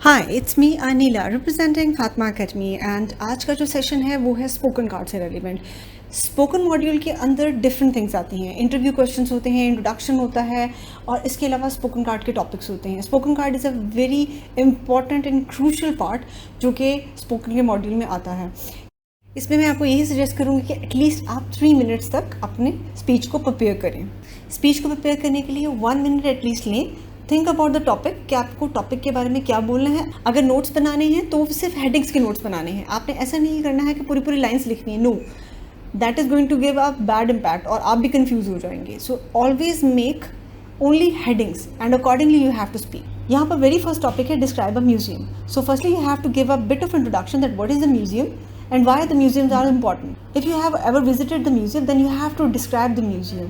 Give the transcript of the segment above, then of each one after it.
Hi it's me Anila representing Fatima academy and आज का जो सेशन है वो है स्पोकन कार्ड से रेलिवेंट। स्पोकन मॉड्यूल के अंदर डिफरेंट थिंग्स आती हैं, इंटरव्यू क्वेश्चंस होते हैं, इंट्रोडक्शन होता है और इसके अलावा स्पोकन कार्ड के टॉपिक्स होते हैं। Spoken card is a very important and crucial part जो कि स्पोकन के मॉड्यूल में आता है। इसमें मैं आपको यही सजेस्ट करूँगी कि एटलीस्ट आप 3 मिनट्स तक अपने स्पीच को प्रिपेयर करें। स्पीच को प्रिपेयर करने के लिए 1 मिनट एटलीस्ट लें। थिंक अबाउट द टॉपिक कि आपको टॉपिक के बारे में क्या बोलना है। अगर नोट्स बनाने हैं तो सिर्फ हेडिंग्स के नोट्स बनाने हैं, आपने ऐसा नहीं करना है कि पूरी पूरी लाइन्स लिखनी है। No, that is going to give a bad impact और आप भी कंफ्यूज हो जाएंगे। So always make only headings and accordingly you have to speak. यहाँ पर वेरी फर्स्ट टॉपिक है describe a museum. So firstly you have to give a bit of introduction that what is the museum and why the museums are important. If you have ever visited the museum, then you have to describe the museum.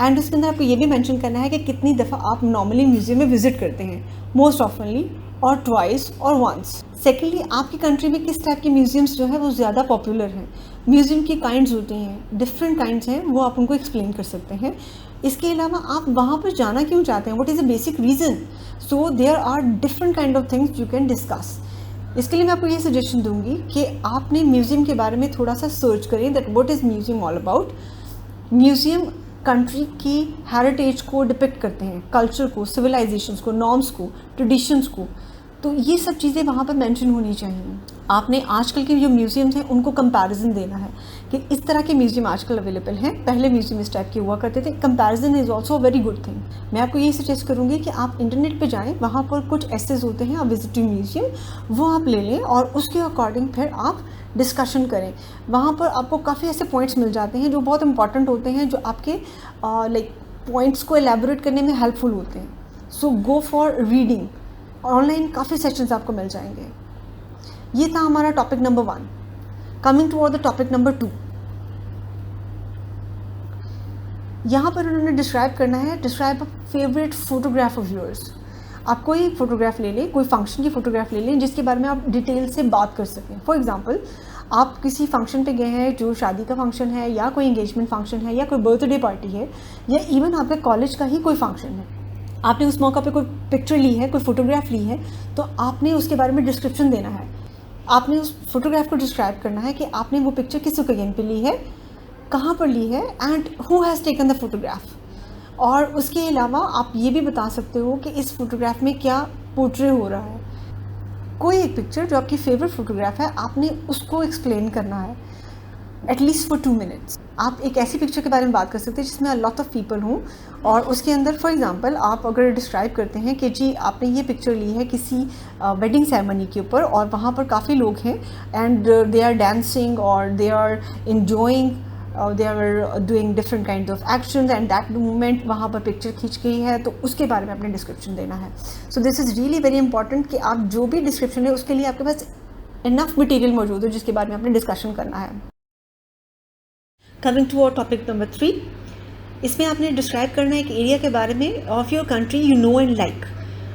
And उसके अंदर आपको ये भी mention करना है कि कितनी दफ़ा आप नॉर्मली म्यूजियम में विजिट करते हैं, मोस्ट ऑफनली और ट्वाइस और वंस। सेकेंडली आपकी कंट्री में किस टाइप के म्यूजियम्स जो है वो ज़्यादा पॉपुलर हैं। म्यूजियम की काइंड्स होती हैं, डिफरेंट काइंड्स हैं, वो आप उनको एक्सप्लेन कर सकते हैं। इसके अलावा आप वहाँ पर जाना क्यों चाहते हैं, what is the basic reason. So there are different kind of things you can discuss. इसके लिए मैं आपको ये सजेशन दूंगी कि आपने म्यूज़ियम के बारे में थोड़ा सा सर्च करें that what is museum all about. Museum country की हेरिटेज को डिपिक्ट करते हैं, कल्चर को, सिविलाइजेशंस को, नॉर्म्स को, ट्रेडिशंस को। तो ये सब चीज़ें वहाँ पर मेंशन होनी चाहिए। आपने आजकल के जो म्यूज़ियम्स हैं उनको कंपैरिजन देना है कि इस तरह के म्यूज़ियम आजकल अवेलेबल हैं, पहले म्यूज़ियम इस टाइप के हुआ करते थे। Comparison is also a very good thing. मैं आपको ये सजेस्ट करूँगी कि आप इंटरनेट पे जाएं, वहाँ पर कुछ एसेज होते हैं, आप विजिटिंग म्यूज़ियम वो आप ले लें और उसके अकॉर्डिंग फिर आप डिस्कशन करें। वहाँ पर आपको काफ़ी ऐसे पॉइंट्स मिल जाते हैं जो बहुत इंपॉर्टेंट होते हैं, जो आपके लाइक पॉइंट्स को एलैबोरेट करने में हेल्पफुल होते हैं। So go for reading. Online काफ़ी सेशंस आपको मिल जाएंगे। ये था हमारा topic number 1। Coming to the topic number 2, यहाँ पर उन्होंने डिस्क्राइब करना है, describe a favourite photograph of yours. आप कोई फोटोग्राफ ले लें, कोई फंक्शन की फ़ोटोग्राफ ले लें जिसके बारे में आप डिटेल से बात कर सकें। फॉर एग्जांपल आप किसी फंक्शन पे गए हैं, जो शादी का फंक्शन है या कोई एंगेजमेंट फंक्शन है या कोई बर्थडे पार्टी है या इवन आपके कॉलेज का ही कोई फंक्शन है, आपने उस मौका पे कोई पिक्चर ली है, कोई फ़ोटोग्राफ ली है, तो आपने उसके बारे में डिस्क्रिप्शन देना है। आपने उस फोटोग्राफ को डिस्क्राइब करना है कि आपने वो पिक्चर किस ओकेजन पे ली है, कहाँ पर ली है and who has taken the photograph. और उसके अलावा आप ये भी बता सकते हो कि इस फोटोग्राफ में क्या पोर्ट्रे हो रहा है। कोई एक पिक्चर जो आपकी फेवरेट फोटोग्राफ है, आपने उसको एक्सप्लेन करना है एटलीस्ट फॉर 2 मिनट्स। आप एक ऐसी पिक्चर के बारे में बात कर सकते हैं जिसमें लॉट ऑफ पीपल हों और उसके अंदर फॉर एग्जांपल आप अगर डिस्क्राइब करते हैं कि जी आपने ये पिक्चर ली है किसी वेडिंग सेरेमनी के ऊपर और वहाँ पर काफ़ी लोग हैं एंड दे आर डांसिंग और they are enjoying, they are doing different kind of actions and that moment वहाँ पर पिक्चर खींच गई है, तो उसके बारे में अपने डिस्क्रिप्शन देना है। So this is really very important कि आप जो भी डिस्क्रिप्शन है उसके लिए आपके पास इनफ मटेरियल मौजूद हो जिसके बारे में आपने डिस्कशन करना है। Coming to our topic number 3, इसमें आपने डिस्क्राइब करना है एक एरिया के बारे में of your country you know and like.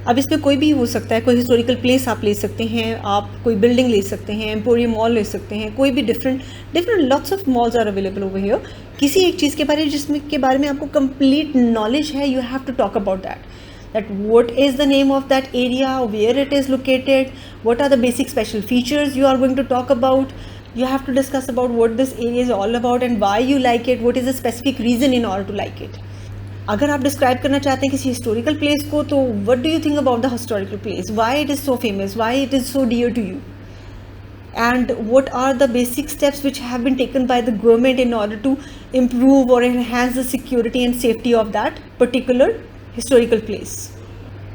अब इसमें कोई भी हो सकता है, कोई हिस्टोरिकल प्लेस आप ले सकते हैं, आप कोई बिल्डिंग ले सकते हैं, एम्पोरियम मॉल ले सकते हैं, कोई भी different lots of malls are available over here. किसी एक चीज़ के बारे जिसमें के बारे में आपको कंप्लीट नॉलेज है, you have to talk about that what is the name of that area, where it is located, what are the basic special features you are going to talk about. You have to discuss about what this area is all about and why you like it, what is the specific reason in order to like it. अगर आप describe करना चाहते हैं किसी historical place को, तो what do you think about the historical place, why it is so famous, why it is so dear to you, and what are the basic steps which have been taken by the government in order to improve or enhance the security and safety of that particular historical place,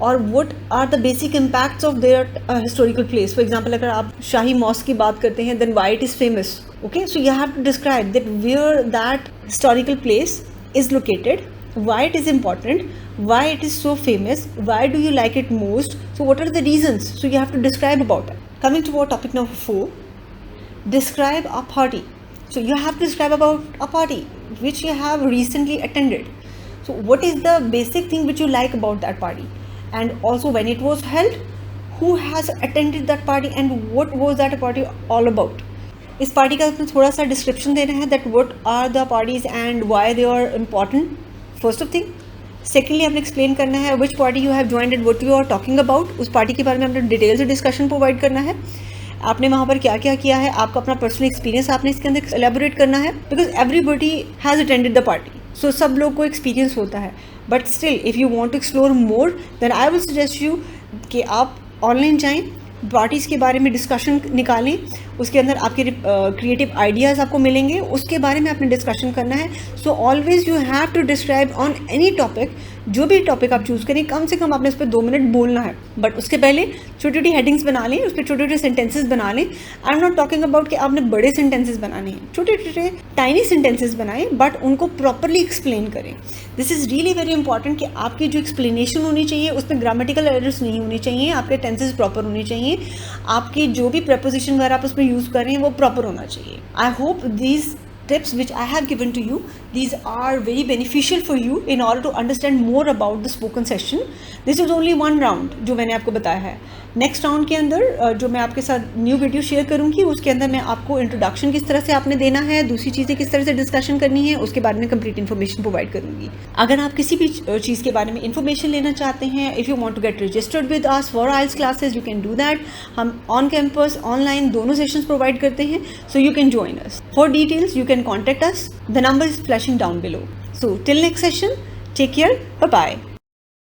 or what are the basic impacts of their historical place. For example, अगर आप शाही mask की बात करते हैं, then why it is famous. Okay, so you have to describe that where that historical place is located, why it is important, why it is so famous, why do you like it most, so what are the reasons. So you have to describe about it. Coming to our topic number 4, describe a party. So you have to describe about a party which you have recently attended. So what is the basic thing which you like about that party, and also when it was held, who has attended that party and what was that party all about. इस party का आपने थोड़ा सा description देना है that what are the parties and why they are important, first of thing. Secondly आपने explain करना है which party you have joined and what you are talking about, उस पार्टी के बारे में आपने डिटेल से डिस्कशन प्रोवाइड करना है, आपने वहाँ पर क्या क्या किया है, आपका अपना पर्सनल एक्सपीरियंस आपने इसके अंदर एलेबोरेट करना है, because everybody has attended the party, so सब लोग को एक्सपीरियंस होता है, but still if you want to explore more then I will suggest you कि आप ऑनलाइन जाएं, पार्टीज़ के बारे में डिस्कशन निकालें, उसके अंदर आपके क्रिएटिव आइडियाज़ आपको मिलेंगे, उसके बारे में आपने डिस्कशन करना है। So always you have to describe on any topic, जो भी टॉपिक आप चूज़ करें कम से कम आपने उस पर 2 मिनट बोलना है, बट उसके पहले छोटी छोटी हेडिंग्स बना लें, उस पर छोटे छोटे सेंटेंसेस बना लें। I am not talking about कि आपने बड़े सेंटेंसेस बनाने हैं, छोटे छोटे टाइनी सेंटेंसेस बनाएं, बट उनको प्रॉपरली एक्सप्लेन करें। This is really very important कि आपकी जो एक्सप्लेनेशन होनी चाहिए उसमें ग्रामेटिकल एरर्स नहीं होनी चाहिए, आपके टेंसेस प्रॉपर होने चाहिए, आपकी जो भी प्रपोजिशन वगैरह आप उसमें यूज़ कर रहे हैं वो प्रॉपर होना चाहिए। I hope these tips which I have given to you, these are very beneficial for you in order to understand more about the spoken session. This is only one round जो मैंने आपको बताया है। Next round के अंदर जो मैं आपके साथ न्यू वीडियो शेयर करूँगी उसके अंदर मैं आपको इंट्रोडक्शन किस तरह से आपने देना है, दूसरी चीज़ें किस तरह से डिस्कशन करनी है, उसके बारे में कंप्लीट इन्फॉर्मेशन प्रोवाइड करूँगी। अगर आप किसी भी चीज़ के बारे में इन्फॉर्मेशन लेना चाहते हैं, if you want to get registered with us for IELTS classes you can do that. हम ऑन कैंपस ऑनलाइन दोनों सेशंस प्रोवाइड करते हैं, so you can join us. For details you can contact us, the number is flashing down below. So till next session, take care, bye bye.